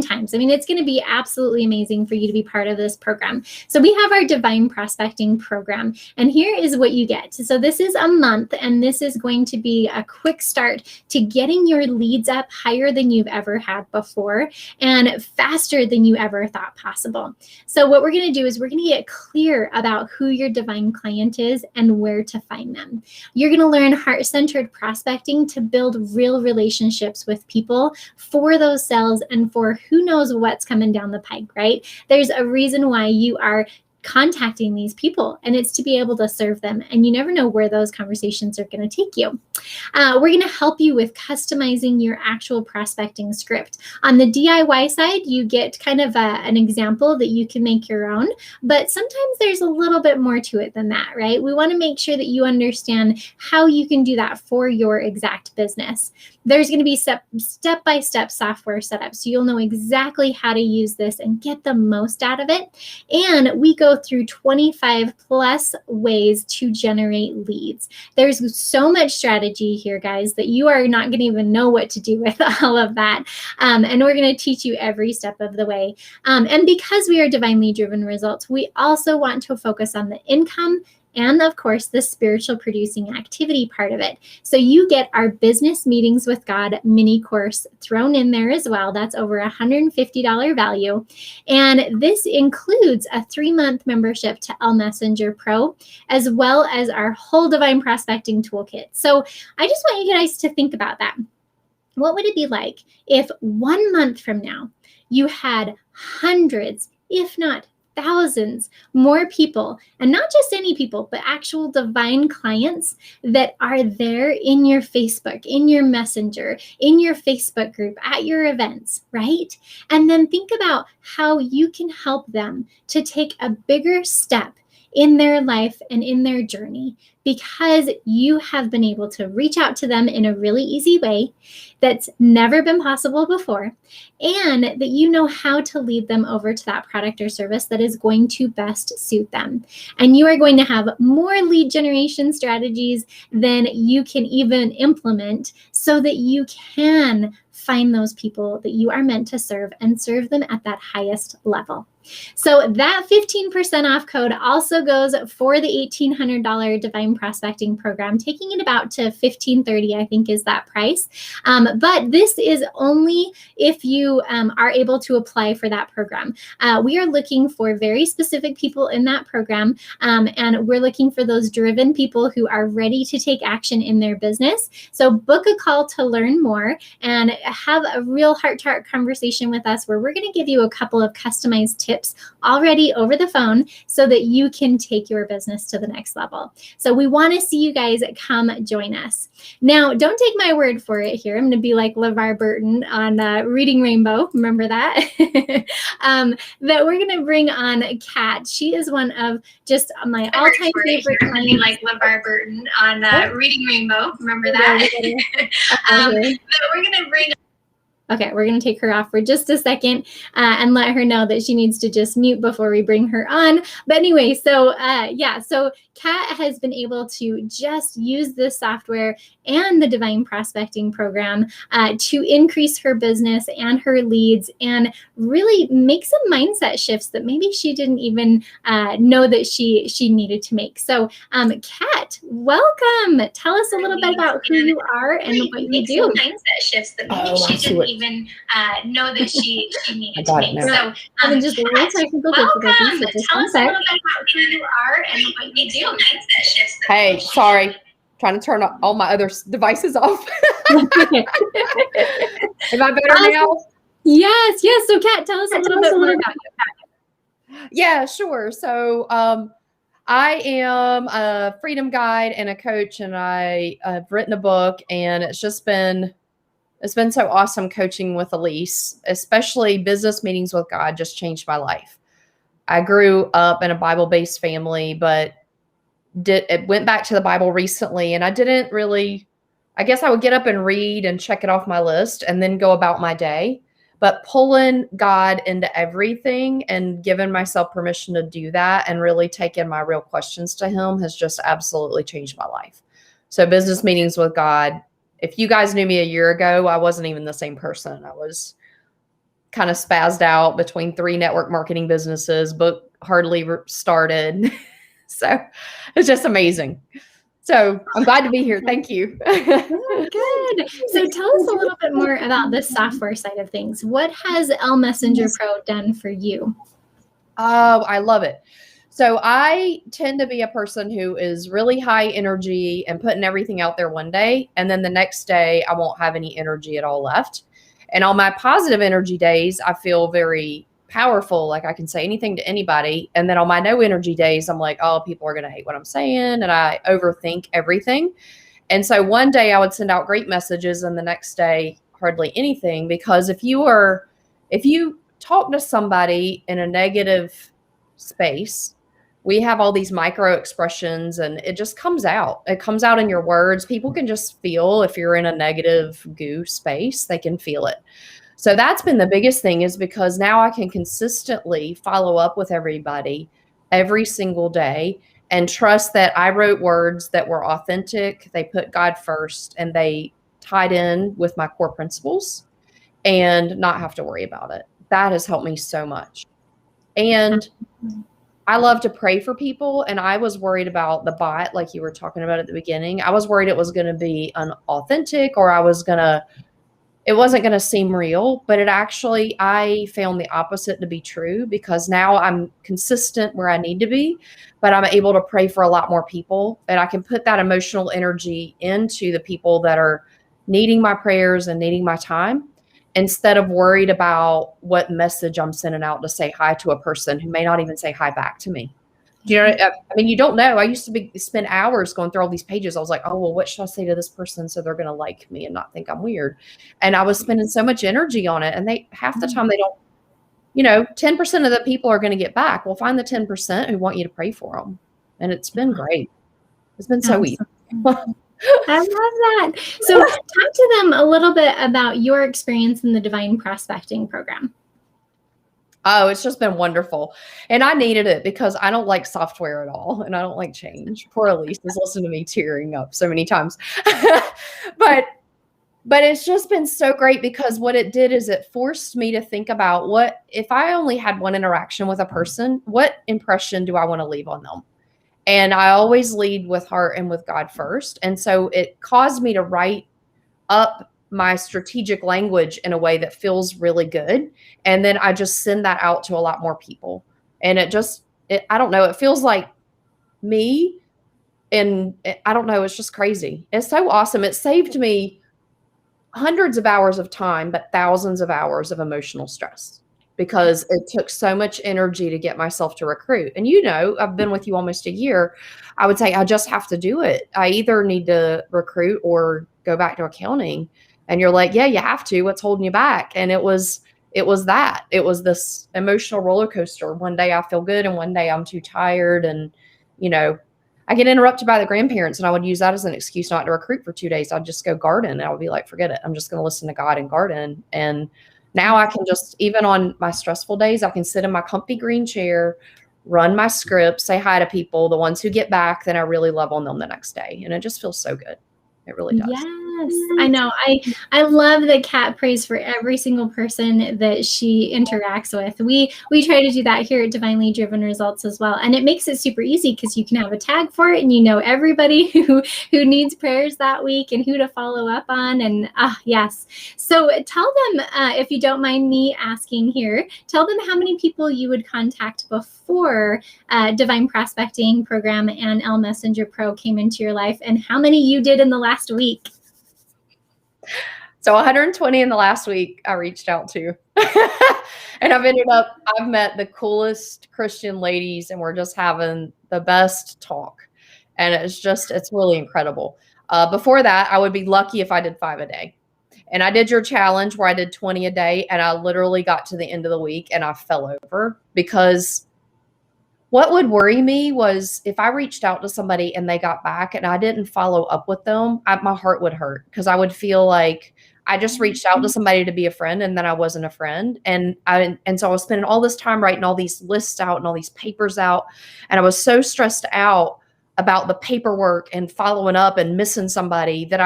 times. It's going to be absolutely amazing for you to be part of this program. So we have our Divine Prospecting program, and here is what you get. So this is a month, and this is going to be a quick start to getting your leads up higher than you've ever had before and faster than you ever thought possible. So what we're going to do is we're going to get clear about who your divine client is and where to find them. You're going to learn heart-centered prospecting to build real relationships with people for those sales and for who knows what's coming down the pike, right? There's a reason why you are contacting these people, and it's to be able to serve them. And you never know where those conversations are going to take you. We're going to help you with customizing your actual prospecting script. On the DIY side, you get kind of an example that you can make your own, but sometimes there's a little bit more to it than that, right? We want to make sure that you understand how you can do that for your exact business. There's going to be step-by-step software setup, so you'll know exactly how to use this and get the most out of it. And we go through 25 plus ways to generate leads. There's so much strategy here, guys, that you are not going to even know what to do with all of that. And we're going to teach you every step of the way. And because we are divinely driven results, we also want to focus on the income and, of course, the spiritual producing activity part of it. So you get our Business Meetings with God mini course thrown in there as well. That's over $150 value. And this includes a 3-month membership to L Messenger Pro, as well as our whole Divine Prospecting Toolkit. So I just want you guys to think about that. what would it be like if 1 month from now you had hundreds, if not thousands more people, and not just any people, but actual divine clients that are there in your Facebook, in your Messenger, in your Facebook group, at your events, right? And then think about how you can help them to take a bigger step in their life and in their journey, because you have been able to reach out to them in a really easy way that's never been possible before, and that you know how to lead them over to that product or service that is going to best suit them. And you are going to have more lead generation strategies than you can even implement, so that you can find those people that you are meant to serve and serve them at that highest level. So that 15% off code also goes for the $1,800 Divine Prospecting Program, taking it about to $1,530, I think is that price. But this is only if you are able to apply for that program. We are looking for very specific people in that program, and we're looking for those driven people who are ready to take action in their business. So book a call to learn more and have a real heart-to-heart conversation with us, where we're going to give you a couple of customized tips already over the phone so that you can take your business to the next level. So we want to see you guys come join us. Now, don't take my word for it here. I'm going to be like LeVar Burton on Reading Rainbow. Remember that? That we're going to bring on Kat. She is one of just my all-time favorite clients. Like LeVar Burton on Reading Rainbow. Remember that? That we're going to bring. Okay, we're going to take her off for just a second and let her know that she needs to just mute before we bring her on. But anyway, so so Kat has been able to just use this software and the Divine Prospecting Program to increase her business and her leads, and really make some mindset shifts that maybe she didn't even know that she needed to make. So Kat, welcome. Tell us a little bit about who you are and what you do. Mindset shifts that maybe she didn't even know that she needed to make. So just a little technical difficulties. So just tell us a little bit about who you are and what you do. Mindset shifts. Hey, sorry. Trying to turn all my other devices off. Am I better now? Yes. So Kat, tell us a little bit more about you. Yeah, sure. So I am a freedom guide and a coach, and I've written a book, and it's been so awesome coaching with Elise, especially business meetings with God just changed my life. I grew up in a Bible-based family, but it went back to the Bible recently, and I didn't really, I guess I would get up and read and check it off my list and then go about my day. But pulling God into everything and giving myself permission to do that and really taking my real questions to him has just absolutely changed my life. So business meetings with God, if you guys knew me a year ago, I wasn't even the same person. I was kind of spazzed out between 3 network marketing businesses, book hardly started. So it's just amazing. So I'm glad to be here. Thank you. Good. So tell us a little bit more about the software side of things. What has L Messenger Pro done for you? Oh, I love it. So I tend to be a person who is really high energy and putting everything out there one day, and then the next day I won't have any energy at all left. And on my positive energy days, I feel very powerful, like I can say anything to anybody. And then on my no energy days, I'm like, oh, people are going to hate what I'm saying, and I overthink everything. And so one day I would send out great messages, and the next day hardly anything, because if you talk to somebody in a negative space, we have all these micro expressions, and it just comes out. It comes out in your words. People can just feel if you're in a negative goo space, they can feel it. So that's been the biggest thing, is because now I can consistently follow up with everybody every single day and trust that I wrote words that were authentic. They put God first, and they tied in with my core principles, and not have to worry about it. That has helped me so much. And I love to pray for people, and I was worried about the bot, like you were talking about at the beginning. I was worried it was going to be unauthentic, or it wasn't going to seem real, but I found the opposite to be true, because now I'm consistent where I need to be, but I'm able to pray for a lot more people, and I can put that emotional energy into the people that are needing my prayers and needing my time, instead of worried about what message I'm sending out to say hi to a person who may not even say hi back to me. Do you know? I mean, you don't know. I used to spend hours going through all these pages. I was like, oh, well, what should I say to this person so they're going to like me and not think I'm weird? And I was spending so much energy on it. And half the time they don't, 10% of the people are going to get back. Well, find the 10% who want you to pray for them. And it's been great. It's been so easy. I love that. So talk to them a little bit about your experience in the Divine Prospecting Program. Oh, it's just been wonderful. And I needed it because I don't like software at all. And I don't like change. Poor Elise has listened to me tearing up so many times. But it's just been so great, because what it did is it forced me to think about, what if I only had one interaction with a person, what impression do I want to leave on them? And I always lead with heart and with God first. And so it caused me to write up my strategic language in a way that feels really good. And then I just send that out to a lot more people. And I don't know, it feels like me. And I don't know, it's just crazy. It's so awesome. It saved me hundreds of hours of time, but thousands of hours of emotional stress, because it took so much energy to get myself to recruit. And I've been with you almost a year. I would say I just have to do it. I either need to recruit or go back to accounting. And you're like, yeah, you have to. What's holding you back? And it was this emotional roller coaster. One day I feel good and one day I'm too tired. And, I get interrupted by the grandparents, and I would use that as an excuse not to recruit for 2 days. I'd just go garden, and I would be like, forget it. I'm just going to listen to God and garden. And now I can just, even on my stressful days, I can sit in my comfy green chair, run my script, say hi to people. The ones who get back, then I really love on them the next day. And it just feels so good. It really does. Yes, I know. I love that Kat prays for every single person that she interacts with. We try to do that here at Divinely Driven Results as well. And it makes it super easy, because you can have a tag for it, and everybody who needs prayers that week and who to follow up on. And yes. So tell them, if you don't mind me asking here, tell them how many people you would contact before Divine Prospecting Program and L Messenger Pro came into your life, and how many you did in the last week. So 120 in the last week I reached out to. And I've met the coolest Christian ladies, and we're just having the best talk. And it's really incredible. Before that, I would be lucky if I did 5 a day. And I did your challenge where I did 20 a day, and I literally got to the end of the week and I fell over, because what would worry me was if I reached out to somebody and they got back and I didn't follow up with them, my heart would hurt, because I would feel like I just reached out to somebody to be a friend, and then I wasn't a friend. And so I was spending all this time writing all these lists out and all these papers out. And I was so stressed out about the paperwork and following up and missing somebody that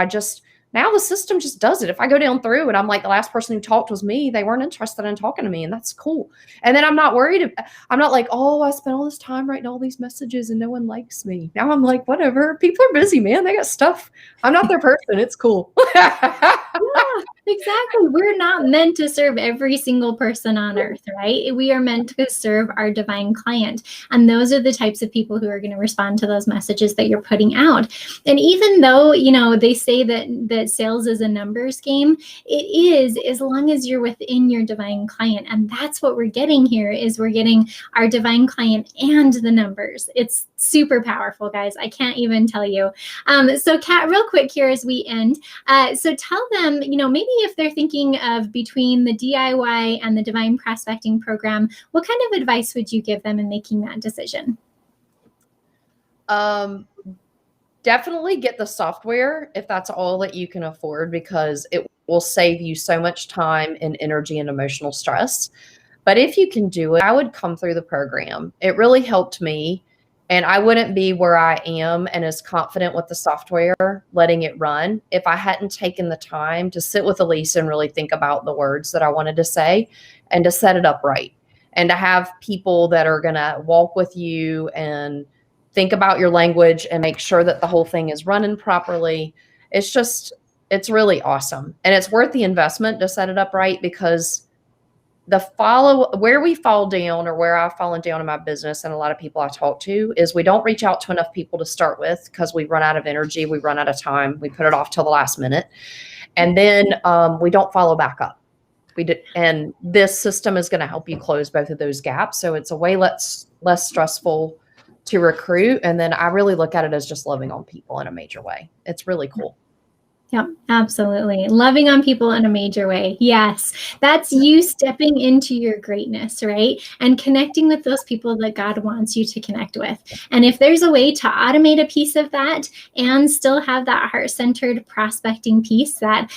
now the system just does it. If I go down through and I'm like, the last person who talked was me, they weren't interested in talking to me, and that's cool. And then I'm not worried. I'm not like, oh, I spent all this time writing all these messages and no one likes me. Now I'm like, whatever. People are busy, man. They got stuff. I'm not their person. It's cool. Yeah, exactly. We're not meant to serve every single person on earth, right? We are meant to serve our divine client. And those are the types of people who are going to respond to those messages that you're putting out. And even though, they say that sales is a numbers game, it is, as long as you're within your divine client. And that's what we're getting here, is we're getting our divine client and the numbers. It's super powerful, guys. I can't even tell you. So Kat, real quick here as we end. So tell them, maybe if they're thinking of between the DIY and the Divine Prospecting Program, what kind of advice would you give them in making that decision? Definitely get the software if that's all that you can afford, because it will save you so much time and energy and emotional stress. But if you can do it, I would come through the program. It really helped me. And I wouldn't be where I am and as confident with the software, letting it run, if I hadn't taken the time to sit with Elise and really think about the words that I wanted to say and to set it up right. And to have people that are going to walk with you and think about your language and make sure that the whole thing is running properly. It's really awesome. And it's worth the investment to set it up right, because where we fall down, or where I've fallen down in my business and a lot of people I talk to, is we don't reach out to enough people to start with, because we run out of energy, we run out of time, we put it off till the last minute. And then we don't follow back up. And this system is going to help you close both of those gaps. So it's a way less stressful to recruit. And then I really look at it as just loving on people in a major way. It's really cool. Yep, absolutely. Loving on people in a major way. Yes, that's you stepping into your greatness, right? And connecting with those people that God wants you to connect with. And if there's a way to automate a piece of that and still have that heart-centered prospecting piece, that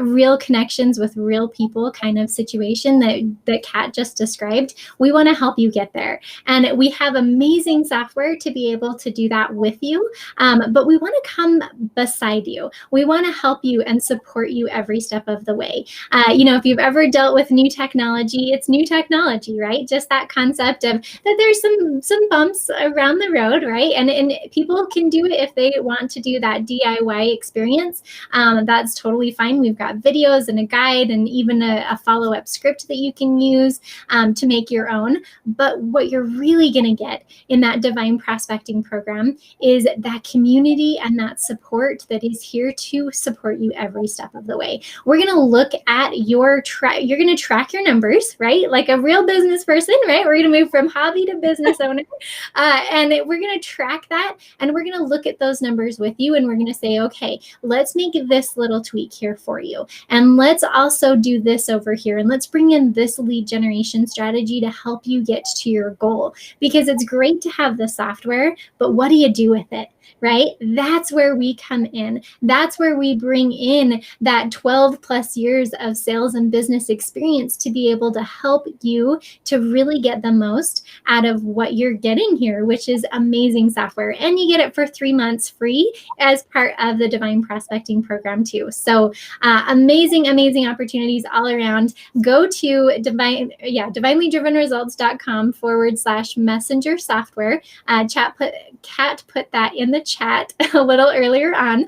real connections with real people kind of situation that Kat just described, we want to help you get there. And we have amazing software to be able to do that with you. But we want to come beside you. We want to help you and support you every step of the way. If you've ever dealt with new technology, it's new technology, right? Just that concept of that there's some bumps around the road, right? And people can do it if they want to do that DIY experience. That's totally fine. We've got videos and a guide and even a follow-up script that you can use to make your own. But what you're really going to get in that Divine Prospecting program is that community and that support that is here to support you every step of the way. We're going to look at you're going to track your numbers, right? Like a real business person, right? We're going to move from hobby to business owner. And we're going to track that. And we're going to look at those numbers with you. And we're going to say, okay, let's make this little tweak here for you. And let's also do this over here. And let's bring in this lead generation strategy to help you get to your goal. Because it's great to have the software, but what do you do with it? Right? That's where we come in. That's where we bring in that 12 plus years of sales and business experience to be able to help you to really get the most out of what you're getting here, which is amazing software. And you get it for 3 months free as part of the Divine Prospecting program too. So amazing, amazing opportunities all around. Go to divinelydrivenresults.com/messenger software. Kat put that in the chat a little earlier on.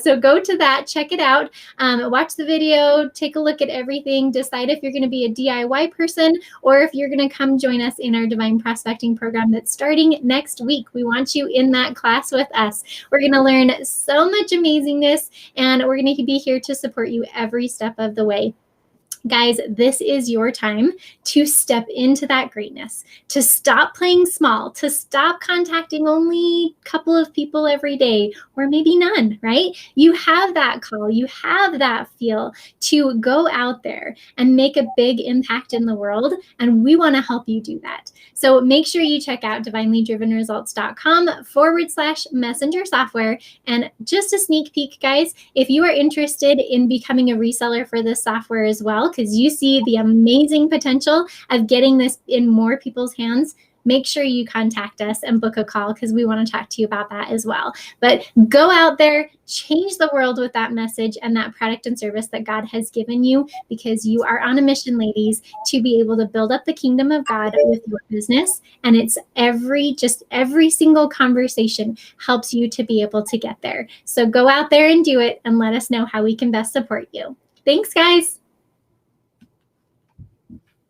So go to that, check it out, watch the video, take a look at everything, decide if you're going to be a DIY person or if you're going to come join us in our Divine Prospecting program that's starting next week. We want you in that class with us. We're going to learn so much amazingness, and we're going to be here to support you every step of the way. Guys, this is your time to step into that greatness, to stop playing small, to stop contacting only a couple of people every day, or maybe none, right? You have that call, you have that feel to go out there and make a big impact in the world, and we want to help you do that. So make sure you check out divinelydrivenresults.com/messenger software. And just a sneak peek, guys, if you are interested in becoming a reseller for this software as well, because you see the amazing potential of getting this in more people's hands, make sure you contact us and book a call because we want to talk to you about that as well. But go out there, change the world with that message and that product and service that God has given you, because you are on a mission, ladies, to be able to build up the kingdom of God with your business. And it's every single conversation helps you to be able to get there. So go out there and do it and let us know how we can best support you. Thanks, guys.